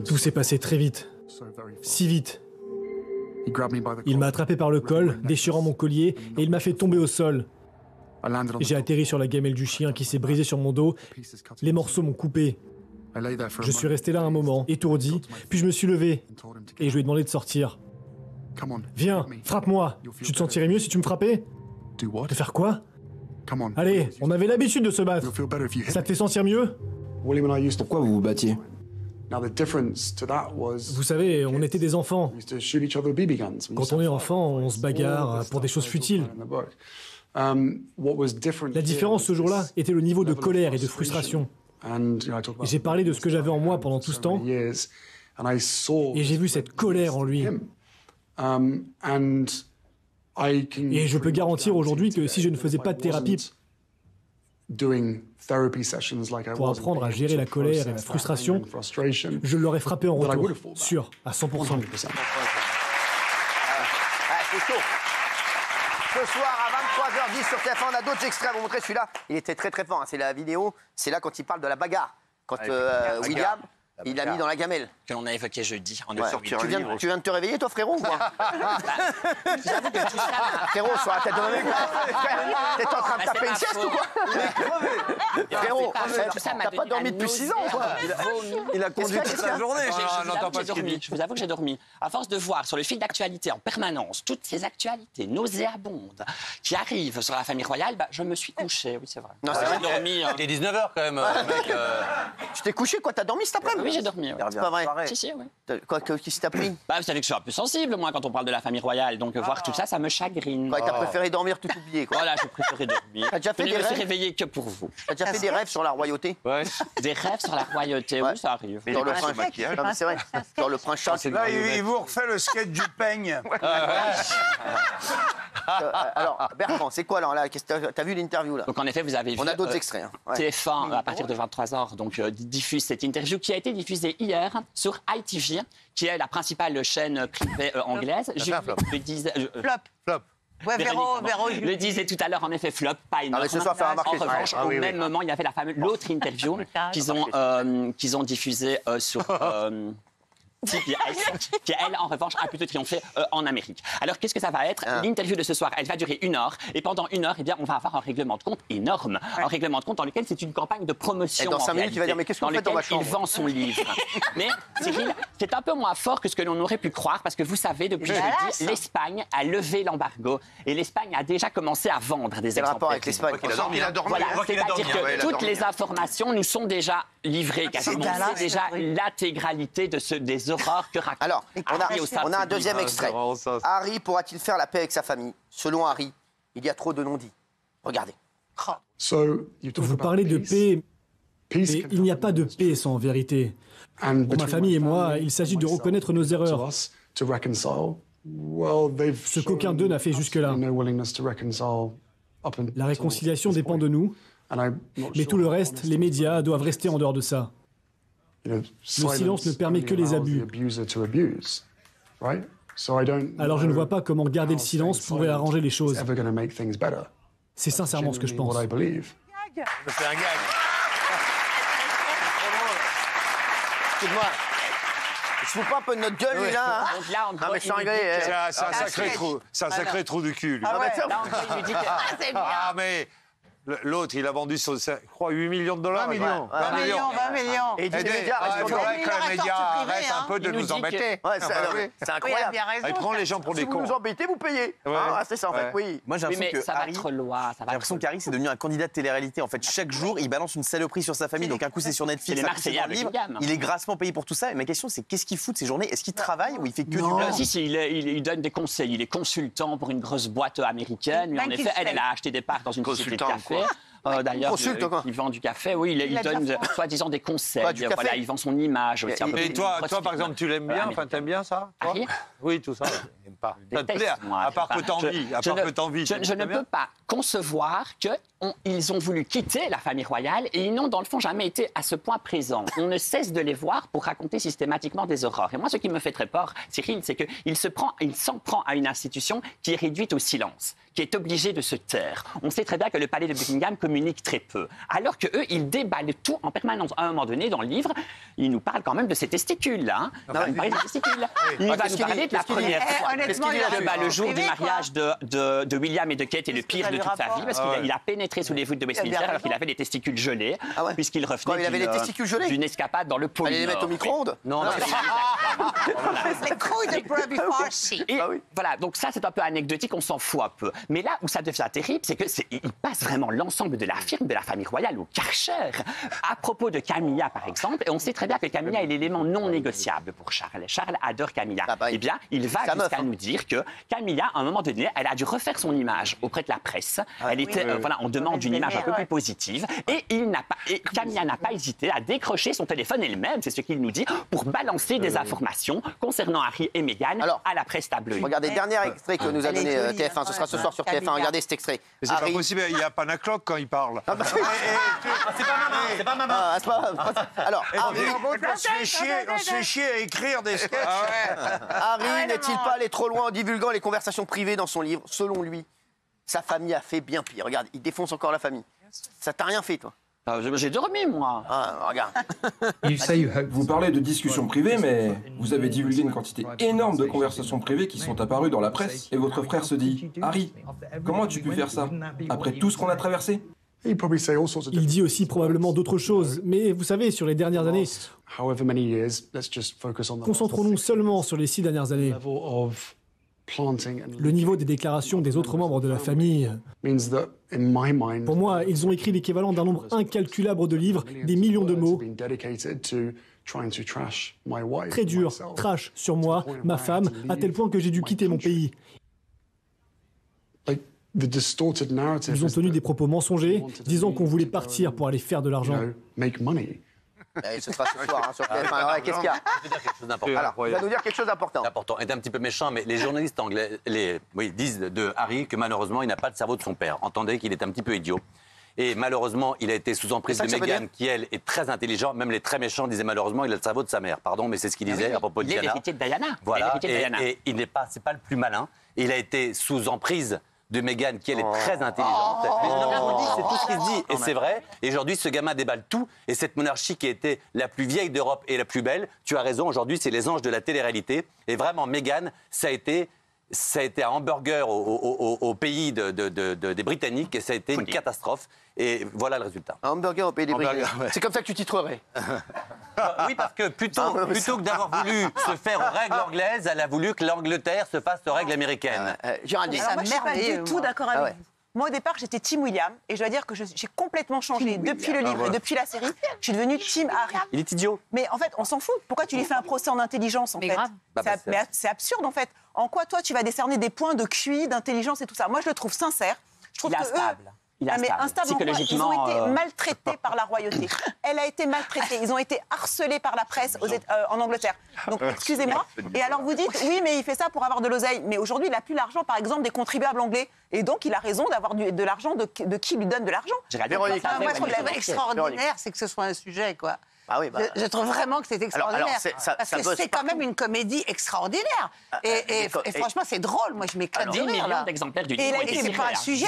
Tout s'est passé très vite, si vite. Il m'a attrapé par le col, déchirant mon collier, et il m'a fait tomber au sol. J'ai atterri sur la gamelle du chien qui s'est brisée sur mon dos. Les morceaux m'ont coupé. Je suis resté là un moment, étourdi, puis je me suis levé et je lui ai demandé de sortir. Viens, frappe-moi. Tu te sentirais mieux si tu me frappais? De faire quoi? Allez, on avait l'habitude de se battre. Ça te fait sentir mieux? Pourquoi vous vous battiez? Vous savez, on était des enfants. Quand on est enfant, on se bagarre pour des choses futiles. La différence ce jour-là était le niveau de colère et de frustration. Et j'ai parlé de ce que j'avais en moi pendant tout ce temps, et j'ai vu cette colère en lui. Et je peux garantir aujourd'hui que si je ne faisais pas de thérapie pour apprendre à gérer la colère et la frustration, je l'aurais frappé en retour, sûr, à 100%. C'est chaud. Ce soir à 23h10 sur TF1, on a d'autres extraits à vous montrer. Celui-là, il était très très fort. C'est la vidéo, c'est là quand il parle de la bagarre. Quand William, il l'a mis dans la gamelle. Que l'on a évoqué jeudi. Tu viens de te réveiller, toi, frérot, ou quoi? J'avoue que tout ça... Frérot, sur la tête de ma mec, t'es en train de taper une sieste ou quoi? Frérot, t'as pas dormi depuis 6 ans, quoi? Il a conduit toute la journée. Je vous avoue que j'ai dormi. À force de voir sur le fil d'actualité en permanence toutes ces actualités nauséabondes qui arrivent sur la famille royale, je me suis couché, oui, c'est vrai. Non, c'est vrai. J'ai dormi... Il est 19h quand même, mec. Tu t'es couché, quoi? T'as dormi cet après-midi? Oui, j'ai dormi. Oui. C'est pas vrai. Si, oui. Quoi, qu'est-ce qui t'a pris? Vous savez que je suis un peu sensible, moi, quand on parle de la famille royale. Donc, voir tout ça, ça me chagrine. T'as préféré dormir tout oublié, quoi. Voilà, j'ai préféré dormir. T'as déjà fait je des ne me suis rêves? réveillé que pour vous. T'as déjà fait des rêves sur la royauté? Ouais. Des rêves sur la royauté, oui, ça arrive. Dans le prince. Non, mais c'est vrai. Dans le prince Charles. Là, il vous refait le sketch du peigne. Alors, Bertrand, c'est quoi, alors, là? T'as vu l'interview, là? Donc, en effet, vous avez vu... On a d'autres extraits. Hein. Ouais. TF1, à partir de 23h, donc, diffuse cette interview qui a été diffusée hier sur ITV, qui est la principale chaîne privée anglaise. Flop. Ouais, Véro, le disait tout à l'heure, en effet, flop, pas énorme. mais ce soir, faire remarquer. En revanche, au même moment, il y avait l'autre interview qu'ils ont diffusée sur... CBS, qui, elle, en revanche, a plutôt triomphé en Amérique. Alors, qu'est-ce que ça va être? L'interview de ce soir, elle va durer 1 heure. Et pendant 1 heure, eh bien, on va avoir un règlement de compte énorme. Un règlement de compte dans lequel c'est une campagne de promotion. Et dans 5 minutes, tu vas dire, mais qu'est-ce qu'on fait dans ma chambre? Il vend son livre. Mais, Cyril, c'est un peu moins fort que ce que l'on aurait pu croire, parce que vous savez, depuis jeudi, l'Espagne a levé l'embargo. Et l'Espagne a déjà commencé à vendre des exemplaires. Quel rapport avec l'Espagne? Il a dormi. Voilà, c'est-à-dire que toutes les informations nous sont déjà livrées, quasiment. C'est déjà l'intégralité des horreurs que raconte. Alors, on a un deuxième extrait. Harry pourra-t-il faire la paix avec sa famille? Selon Harry, il y a trop de non-dits. Regardez. Vous parlez de paix, mais il n'y a pas de paix sans vérité. Pour ma famille et moi, il s'agit de reconnaître nos erreurs. Ce qu'aucun d'eux n'a fait jusque-là. La réconciliation dépend de nous, mais tout le reste, les médias doivent rester en dehors de ça. Le silence ne permet que les abus. Alors je ne vois pas comment garder le silence pourrait arranger les choses. C'est sincèrement ce que je pense. Je fais un gag. Excuse-moi. Je fous pas un peu de notre gueule, lui, là, hein? Donc là, Non, mais sans rigoler. C'est un sacré trou du cul, lui. Ah ouais, là, il lui dit que... c'est bien. Ah, mais l'autre, il a vendu, je crois, 8 millions de dollars. 20 millions. Et il dit les médias Il restent faudrait que les médias arrêtent un peu de Il nous nous dit embêter. Ouais, c'est Oui, il a incroyable. bien raison. Il prend les gens pour Si des vous cons. nous embêtez, vous payez. Ah, c'est ça, en fait, oui. Moi, j'ai Oui, l'impression mais que ça va Harry... être loin. J'ai l'impression qu'Harry, c'est devenu un candidat de télé-réalité. En fait, chaque jour, il balance une saloperie sur sa famille. Donc, un coup, c'est sur Netflix, C'est les un coup, c'est Marseillais dans le avec livre. William. Il est grassement payé pour tout ça. Et ma question, c'est qu'est-ce qu'il fout de ses journées? Est-ce qu'il travaille ou il fait que du blog? Si, il donne des conseils. Il est consultant pour une grosse boîte américaine. Mais en effet, elle a acheté des parts dans une société de café. D'ailleurs, il vend du café. Oui, il donne soi-disant des conseils. Voilà, il vend son image aussi. Et toi, par exemple, tu l'aimes bien? Enfin, t'aimes bien ça? Harry? Oui, tout ça. J'aime pas. Ça te plaît? À part que t'envies. Je ne peux pas concevoir qu'ils ont voulu quitter la famille royale et ils n'ont, dans le fond, jamais été à ce point présents. On ne cesse de les voir pour raconter systématiquement des horreurs. Et moi, ce qui me fait très peur, Cyril, c'est qu'il s'en prend à une institution qui est réduite au silence, qui est obligée de se taire. On sait très bien que le palais de Buckingham communiquent très peu. Alors qu'eux, ils déballent tout en permanence. À un moment donné, dans le livre, ils nous parlent quand même de ses testicules. Hein. Il va nous parler des testicules. Il va nous parler de la première fois. Le jour du mariage de William et de Kate est le pire de toute sa vie, parce qu'il a pénétré sous les voûtes de Westminster alors qu'il avait les testicules gelés, puisqu'il revenait d'une escapade dans le pôle Nord. Fallait les mettre au micro-ondes. Non, Les couilles de brebis farcies. Et voilà, donc ça c'est un peu anecdotique, on s'en fout un peu. Mais là où ça devient terrible, c'est qu'il passe vraiment l'ensemble de la firme de la famille royale au Karcher. À propos de Camilla, par exemple, et on sait très bien que Camilla est l'élément non négociable pour Charles. Charles adore Camilla. Eh bien, il va jusqu'à nous dire que Camilla, à un moment donné, elle a dû refaire son image auprès de la presse. Elle était, voilà, on demande une image un peu plus positive. Et Camilla n'a pas hésité à décrocher son téléphone elle-même, c'est ce qu'il nous dit, pour balancer des informations concernant Harry et Meghan à la presse tabloïde. Regardez, dernier extrait que nous a donné TF1, ce sera ce soir sur TF1. Regardez cet extrait. Mais c'est pas possible, il y a Panacloc quand il parle. C'est pas maman. Alors, Harry, on se fait chier à écrire des sketchs. Harry n'est-il pas allé trop loin en divulguant les conversations privées dans son livre? Selon lui, sa famille a fait bien pire. Regarde, il défonce encore la famille. Ça t'a rien fait, toi? J'ai dormi, moi. Regarde. Vous parlez de discussions privées, mais vous avez divulgué une quantité énorme de conversations privées qui sont apparues dans la presse. Et votre frère se dit « Harry, comment as-tu pu faire ça, après tout ce qu'on a traversé ?» Il dit aussi probablement d'autres choses, mais vous savez, sur les dernières années, concentrons-nous seulement sur les 6 dernières années. Le niveau des déclarations des autres membres de la famille, pour moi, ils ont écrit l'équivalent d'un nombre incalculable de livres, des millions de mots. Très dur, trash sur moi, ma femme, à tel point que j'ai dû quitter mon pays. Ils ont tenu des propos mensongers, disant qu'on voulait partir pour aller faire de l'argent. Ce sera ce soir sur TF1. Alors, qu'est-ce qu'il y a? Alors, il va nous dire quelque chose d'important. Important. Est un petit peu méchant, mais les journalistes anglais disent de Harry que malheureusement, il n'a pas le cerveau de son père. Entendez qu'il est un petit peu idiot. Et malheureusement, il a été sous emprise de Meghan, qui, elle, est très intelligente. Même les très méchants disaient malheureusement, il a le cerveau de sa mère. Pardon, mais c'est ce qu'il disait à propos de Diana. L'héritier de Diana. Voilà. Et il n'est pas, c'est pas le plus malin. Il a été sous emprise de Meghan, qui elle est très intelligente. Mais non, je vous dis, c'est tout ce qu'il se dit. Et c'est vrai. Et aujourd'hui, ce gamin déballe tout. Et cette monarchie qui était la plus vieille d'Europe et la plus belle, tu as raison, aujourd'hui, c'est les anges de la télé-réalité. Et vraiment, Meghan, ça a été un hamburger au pays des Britanniques et ça a été une catastrophe. Et voilà le résultat. Un hamburger au pays des Britanniques. Ouais. C'est comme ça que tu titrerais. Oui, parce que plutôt que d'avoir voulu se faire aux règles anglaises, elle a voulu que l'Angleterre se fasse aux règles américaines. Moi, je suis pas du tout d'accord avec vous. Moi, au départ, j'étais Team William, et je dois dire que j'ai complètement changé depuis le livre et depuis la série. Je suis devenue Team Harry. Il est idiot. Mais en fait, on s'en fout. Pourquoi tu lui fais un procès en intelligence, en fait? C'est absurde, en fait. En quoi, toi, tu vas décerner des points de QI, d'intelligence et tout ça? Moi, je le trouve sincère. Je trouve instable. Mais instable, ils ont été maltraités par la royauté. Elle a été maltraitée. Ils ont été harcelés par la presse en Angleterre. Donc, excusez-moi. Et alors, vous dites, oui, mais il fait ça pour avoir de l'oseille. Mais aujourd'hui, il n'a plus l'argent, par exemple, des contribuables anglais. Et donc, il a raison d'avoir de l'argent de qui lui donne de l'argent. Moi, ce que je extraordinaire, c'est que ce soit un sujet, quoi. Je trouve vraiment que c'est extraordinaire. Parce que c'est quand même une comédie extraordinaire. Et franchement, c'est drôle. Moi, je m'éclate de rire. 10 millions d'exemplaires du livre. Et c'est pas un sujet.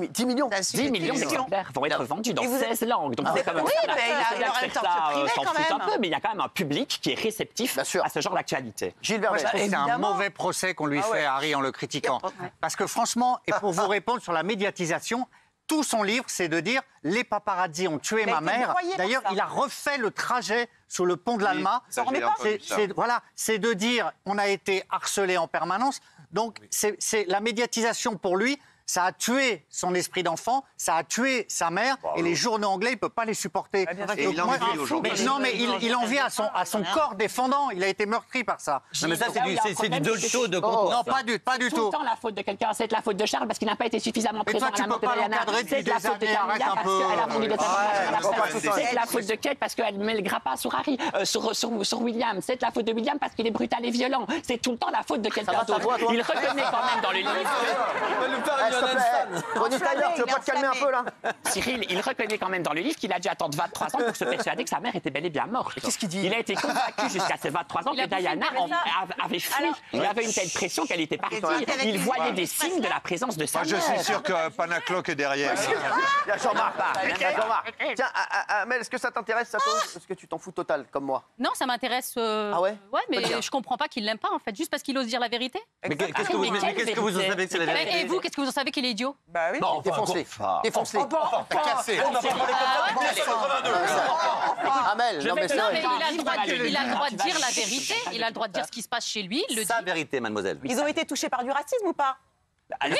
10 millions. 10 millions d'exemplaires vont être vendus dans 16 langues. Donc, c'est quand même il aura le temps de se priver quand même. Un peu, mais il y a quand même un public qui est réceptif à ce genre d'actualité. Gilles Vernet. Je trouve que c'est un mauvais procès qu'on lui fait à Harry en le critiquant. Parce que franchement, et pour vous répondre sur la médiatisation, tout son livre, c'est de dire « Les paparazzis ont tué ma mère ». D'ailleurs, il a refait le trajet sous le pont de l'Alma. C'est de dire « On a été harcelé en permanence ». Donc, c'est la médiatisation pour lui. Ça a tué son esprit d'enfant, ça a tué sa mère, et les journaux anglais, il ne peut pas les supporter. Et il envie aujourd'hui. Non, mais il envie à son corps défendant. Il a été meurtri par ça. Non, mais ça, c'est du dolcho de contour. Non, pas du tout. tout. Tout le temps la faute de quelqu'un, c'est la faute de Charles parce qu'il n'a pas été suffisamment présent à la mort de Diana. C'est la faute de Camilla parce qu'elle a voulu c'est la faute de Kate parce qu'elle met le grappin sur Harry, sur William. C'est la faute de William parce qu'il est brutal et violent. C'est tout le temps la faute de quelqu'un d'autre. Il reconnaît quand même dans le livre. s'il te plaît. Ronnie Tyler, tu veux pas te calmer un peu, là? Cyril, il reconnaît quand même dans le livre qu'il a dû attendre 23 ans pour se persuader que sa mère était bel et bien morte. Qu'est-ce qu'il dit? Il a été convaincu jusqu'à ses 23 ans que Diana avait fui. Il avait une telle pression qu'elle était partie. Il voyait des signes de la présence de sa mère. Je suis sûr que Panacloc est derrière. Il y a Jean-Marc. Tiens, Amel, est-ce que ça t'intéresse, ça? Est-ce que tu t'en fous total, comme moi? Non, ça m'intéresse. Ah ouais? Ouais, mais je comprends pas qu'il l'aime pas, en fait, juste parce qu'il ose dire la vérité. Mais qu'est-ce que vous en savez que c'est la vérité? Et vous, qu'est-ce que vous en savez qu'il est idiot? Bah oui. Non, Défoncé. Défoncé. T'as cassé. Amel, non mais c'est Non, mais vrai. il a le droit de dire la vérité. Il a le droit de dire ce qui se passe chez lui. Il le dit. Sa vérité, mademoiselle. Ils ont été touchés par du racisme ou pas?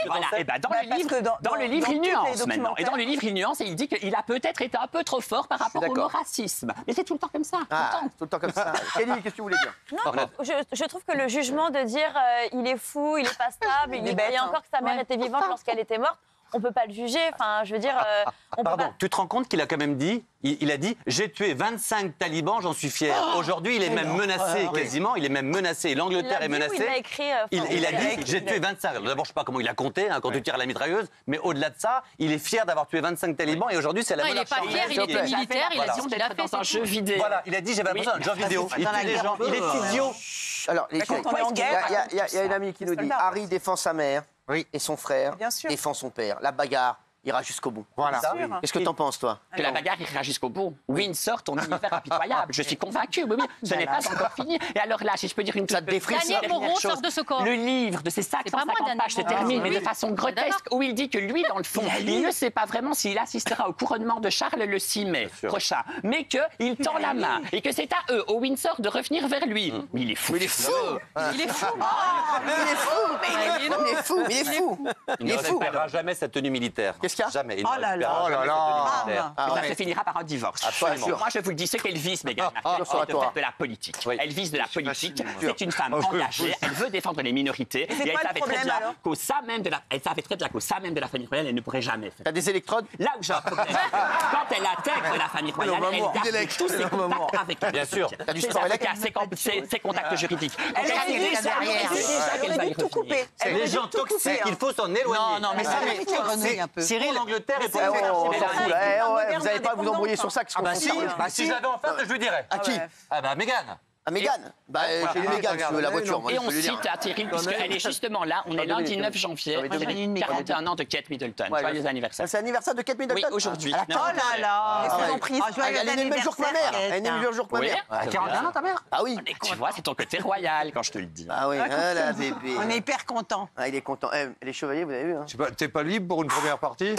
Voilà. Et ben dans Bah, le parce livre, que dans le livre, il tous les nuance maintenant. Et documentaires- dans le livre, il nuance et il dit qu'il a peut-être été un peu trop fort par rapport au racisme. Mais c'est tout le temps comme ça. Ah, tout le temps comme ça. Kelly, qu'est-ce que tu voulais dire? Non, je trouve que le jugement de dire il est fou, il est pas stable, il croyait encore que sa mère était vivante lorsqu'elle était morte, on peut pas le juger. Enfin, je veux dire, on peut Pardon, pas... tu te rends compte qu'il a quand même dit, il a dit, j'ai tué 25 talibans, j'en suis fier. Aujourd'hui, il est même menacé quasiment, il est même menacé, l'Angleterre est menacée. Il l'a écrit. Il a dit, j'ai tué 25. Alors, d'abord, je sais pas comment il a compté, quand tu tires à la mitrailleuse, mais au-delà de ça, il est fier d'avoir tué 25 talibans et aujourd'hui, c'est la Non, il monarchie. n'est pas fier, il était militaire, il a dit d'être dans un jeu vidéo. Voilà, il a dit, j'avais l'impression d'un jeu vidéo. Il tue les gens, il est idiot. Alors, les quand on est en guerre, il y a une amie qui nous dit soldats. Harry défend sa mère et son frère Bien sûr. défend son père. La bagarre ira jusqu'au bout. Voilà. Qu'est-ce que t'en penses, toi? Que la bagarre ira jusqu'au bout. Windsor, ton univers impitoyable. Je suis convaincue. Oui, ce n'est pas encore fini. Et alors là, si je peux dire une toute petite Daniel Moreau sort de ce corps. Le livre de ces 550 pages se termine, mais de façon grotesque, où il dit que lui, dans le fond, il ne sait pas vraiment s'il assistera au couronnement de Charles le 6 mai prochain, mais qu'il tend la main et que c'est à eux, au Windsor, de revenir vers lui. Mais il est fou. Il est fou. Il est fou. Il est fou. Il est fou. Il est fou. Il ne récupérera jamais sa tenue militaire. Qu'est-ce qu'il y a? Jamais. Oh là là. Oh là là. Ça se finira par un divorce. Absolument. Moi, je vous le dis, ce qu'elle vise, Meghan sur Markle, c'est de toi. faire de la politique. Oui. Elle vise de la politique. C'est une femme engagée. Elle veut défendre les minorités. c'est Et elle quoi le savait très problème, bien alors qu'au sein même de la, elle savait très bien qu'au sein même de la famille royale, elle ne pourrait jamais faire. T'as des électrodes? Là où j'ai un problème, quand elle intègre la famille royale, elle garde tous ses contacts avec elle. Bien sûr. T'as du Ses sport avocats, ses contacts juridiques. Donc, Elle elle aurait sait déjà qu'elle va y tout couper. revenir. Les gens toxiques, il faut s'en éloigner. Non, mais ça, Cyril, l'Angleterre est Oh, pas on s'en fout, là. Eh, ouais, moderne, vous n'allez pas vous embrouiller sur ça. Ah bah si j'avais en face, je lui dirais. À qui? Ah bah Mégane. À Mégane? Bah, j'ai eu Mégane, si tu veux, la voiture. Moi, Et je on peux lui dire. cite à Thierry, puisqu'elle est justement là, on est lundi 9 janvier, J'avais 41 ans de Kate Middleton. Ouais, Joyeux anniversaire. C'est l'anniversaire de Kate Middleton? Oui, aujourd'hui. Oh là là. Ils sont prises. Elle est née le même jour que ma mère. Elle est née le même jour que ma Oui. mère. À 41 ans, ta mère? Ah oui. Tu vois, c'est ton côté royal quand je te le dis. Ah oui, ah la bébé. On est hyper contents. Ah, il est content. Eh, les chevaliers, vous avez vu, hein? T'es pas libre pour une première partie?